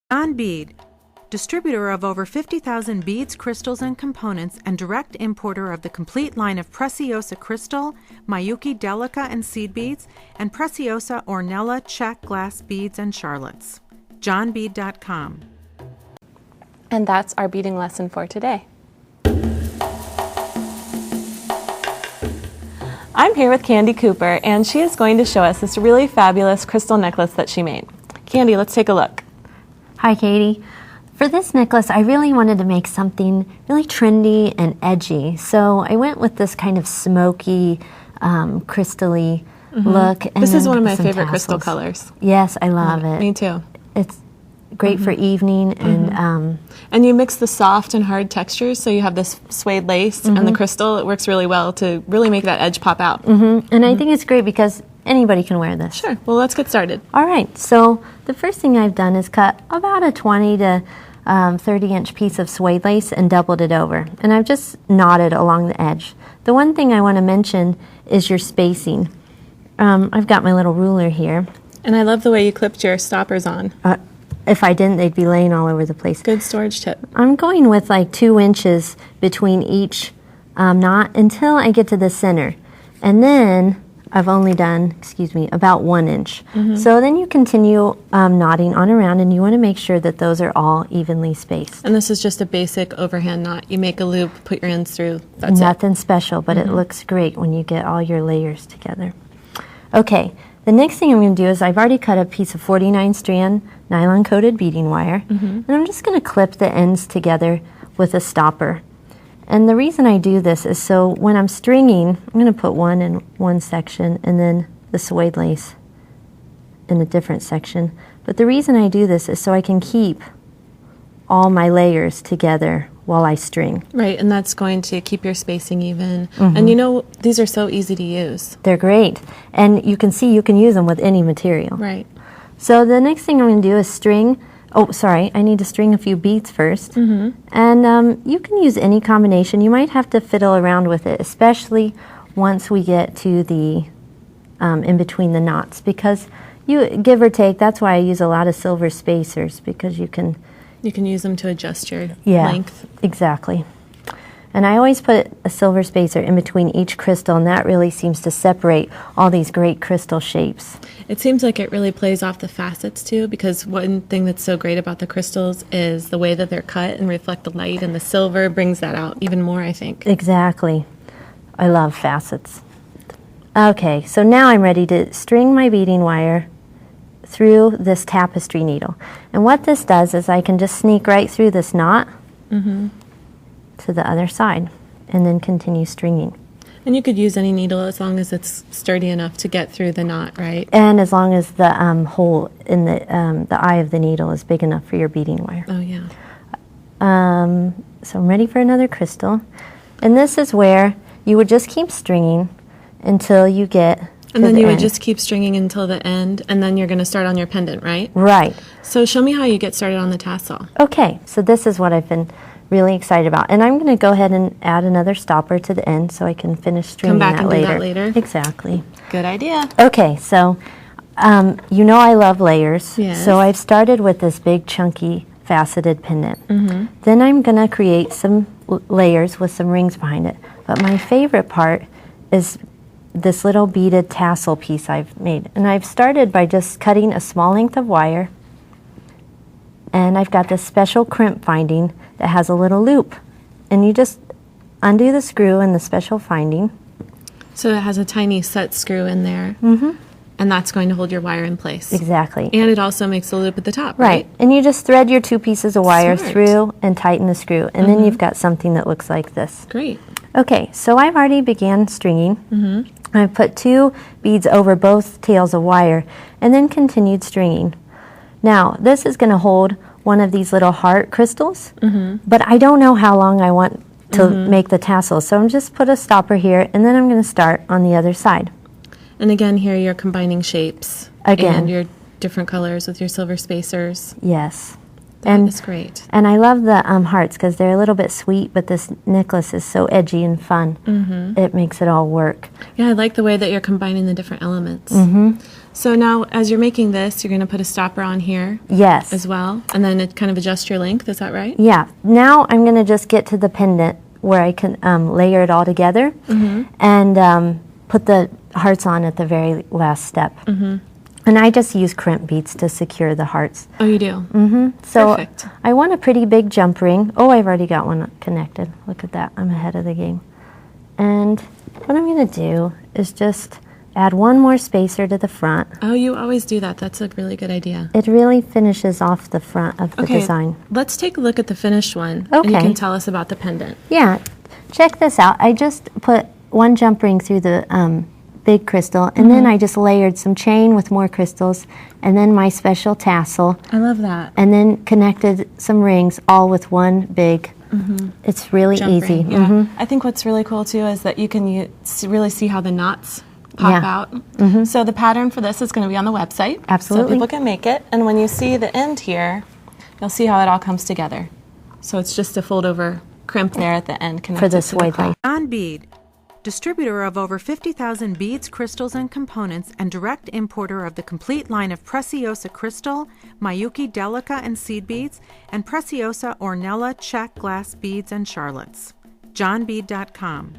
John Bead, distributor of over 50,000 beads, crystals, and components, and direct importer of the complete line of Preciosa Crystal, Miyuki Delica and seed beads, and Preciosa Ornella check glass beads and charlottes. JohnBead.com. And that's our beading lesson for today. I'm here with Candie Cooper, and she is going to show us this really fabulous crystal necklace that she made. Candie, let's take a look. Hi, Katie. For this necklace, I really wanted to make something really trendy and edgy. So I went with this kind of smoky, crystal-y look. And this is one of my some favorite tassels. crystal colors. Yes, I love it. Me too. It's great for evening. And you mix the soft and hard textures, so you have this suede lace and the crystal. It works really well to really make that edge pop out. And I think it's great because anybody can wear this. Sure. Well, let's get started. All right. So the first thing I've done is cut about a 20 to 30-inch piece of suede lace and doubled it over. And I've just knotted along the edge. The one thing I want to mention is your spacing. I've got my little ruler here. And I love the way you clipped your stoppers on. If I didn't, they'd be laying all over the place. Good storage tip. I'm going with like 2 inches between each knot until I get to the center. And then I've only done, about 1 inch. So then you continue knotting on around, and you want to make sure that those are all evenly spaced. And this is just a basic overhand knot. You make a loop, put your ends through, that's Nothing special, but it looks great when you get all your layers together. Okay, the next thing I'm going to do is I've already cut a piece of 49 strand nylon coated beading wire, and I'm just going to clip the ends together with a stopper. And the reason I do this is so when I'm stringing, I'm going to put one in one section and then the suede lace in a different section. But the reason I do this is so I can keep all my layers together while I string. Right, and that's going to keep your spacing even. And you know, these are so easy to use. They're great. And you can see you can use them with any material. Right. So the next thing I'm going to do is string. Oh, sorry, I need to string a few beads first. And you can use any combination. You might have to fiddle around with it, especially once we get to the in between the knots, because you give or take, that's why I use a lot of silver spacers, because you can use them to adjust your length. Exactly. And I always put a silver spacer in between each crystal, and that really seems to separate all these great crystal shapes. It seems like it really plays off the facets too, because one thing that's so great about the crystals is the way that they're cut and reflect the light, and the silver brings that out even more, I think. Exactly. I love facets. Okay, so now I'm ready to string my beading wire through this tapestry needle. And what this does is I can just sneak right through this knot to the other side and then continue stringing. And you could use any needle as long as it's sturdy enough to get through the knot, right? And as long as the hole in the eye of the needle is big enough for your beading wire. Oh, yeah. So I'm ready for another crystal. And this is where you would just keep stringing until you get and then you would just keep stringing until the end, and then you're going to start on your pendant, right? Right. So show me how you get started on the tassel. Okay, so this is what I've been really excited about. And I'm going to go ahead and add another stopper to the end so I can finish stringing that later. Come back and later. do that later. Exactly. Good idea. Okay, so you know I love layers. Yes. So I've started with this big chunky faceted pendant. Then I'm going to create some layers with some rings behind it. But my favorite part is this little beaded tassel piece I've made. And I've started by just cutting a small length of wire, and I've got this special crimp finding that has a little loop. And you just undo the screw in the special finding. So it has a tiny set screw in there, and that's going to hold your wire in place. Exactly. And it also makes a loop at the top, right? And you just thread your 2 pieces of wire Smart. through and tighten the screw, and then you've got something that looks like this. Great. Okay, so I've already began stringing. I've put 2 beads over both tails of wire and then continued stringing. Now, this is going to hold one of these little heart crystals, but I don't know how long I want to make the tassel, so I'm just put a stopper here, and then I'm going to start on the other side. And again, here you're combining shapes. Again. And your different colors with your silver spacers. Yes. That's great. And I love the hearts because they're a little bit sweet, but this necklace is so edgy and fun. It makes it all work. Yeah, I like the way that you're combining the different elements. So now, as you're making this, you're going to put a stopper on here Yes. as well, and then it kind of adjust your length. Is that right? Yeah. Now I'm going to just get to the pendant where I can layer it all together and put the hearts on at the very last step. And I just use crimp beads to secure the hearts. Oh, you do? So Perfect. I want a pretty big jump ring. Oh, I've already got one connected. Look at that. I'm ahead of the game. And what I'm going to do is just add one more spacer to the front. Oh, you always do that. That's a really good idea. It really finishes off the front of the design. Let's take a look at the finished one. And you Okay. can tell us about the pendant. Yeah, check this out. I just put one jump ring through the big crystal, and then I just layered some chain with more crystals, and then my special tassel, I love that. and then connected some rings all with one big. It's really Jump easy. ring, yeah. I think what's really cool too is that you can really see how the knots pop out. So the pattern for this is going to be on the website. Absolutely. So people can make it. And when you see the end here, you'll see how it all comes together. So it's just a fold over crimp there at the end connected For the to suede cloth. lace. John Bead, distributor of over 50,000 beads, crystals, and components, and direct importer of the complete line of Preciosa Crystal, Miyuki Delica and seed beads, and Preciosa Ornella check glass beads and charlottes. JohnBead.com.